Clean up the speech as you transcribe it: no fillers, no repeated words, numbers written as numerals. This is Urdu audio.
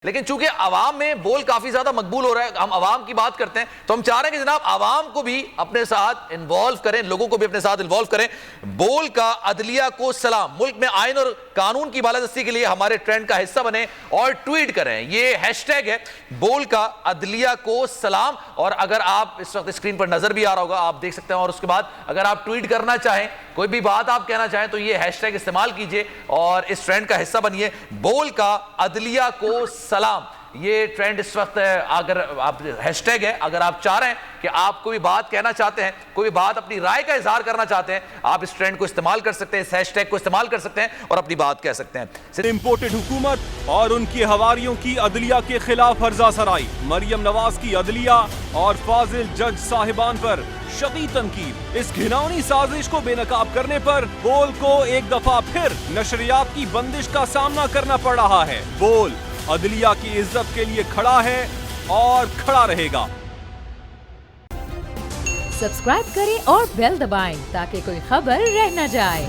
لیکن چونکہ عوام میں بول کافی زیادہ مقبول ہو رہا ہے، ہم عوام کی بات کرتے ہیں تو ہم چاہ رہے ہیں کہ جناب عوام کو بھی اپنے ساتھ انوالو کریں، لوگوں کو بھی اپنے ساتھ انوالو کریں۔ بول کا عدلیہ کو سلام، ملک میں آئین اور قانون کی بالادستی کے لیے ہمارے ٹرینڈ کا حصہ بنیں اور ٹویٹ کریں۔ یہ ہیش ٹیگ ہے بول کا عدلیہ کو سلام، اور اگر آپ اس وقت اسکرین پر نظر بھی آ رہا ہوگا آپ دیکھ سکتے ہیں، اور اس کے بعد اگر آپ ٹویٹ کرنا چاہیں، کوئی بھی بات آپ کہنا چاہیں تو یہ ہیش ٹیگ استعمال کیجئے اور اس ٹرینڈ کا حصہ بنیے۔ بول کا عدلیہ کو سلام، یہ ٹرینڈ اس وقت اگر آپ ہیش ٹیگ ہے، اگر آپ چاہ رہے ہیں کہ آپ کوئی بات کہنا چاہتے ہیں، کوئی بات اپنی رائے کا اظہار کرنا چاہتے ہیں، آپ اس ٹرینڈ کو استعمال کر سکتے ہیں، اس ہیش ٹیگ کو استعمال کر سکتے ہیں اور اپنی بات کہہ سکتے ہیں۔ امپورٹڈ حکومت اور ان کی حواریوں کی عدلیہ کے خلاف ہرزہ سرائی، مریم نواز کی عدلیہ اور فاضل جج صاحبان پر شدید تنقید۔ اس گھناؤنی سازش کو بے نقاب کرنے پر بول کو ایک دفعہ پھر نشریات کی بندش کا سامنا کرنا پڑ رہا ہے۔ بول عدلیہ کی عزت کے لیے کھڑا ہے اور کھڑا رہے گا۔ سبسکرائب کریں اور بیل دبائیں تاکہ کوئی خبر رہ نہ جائے۔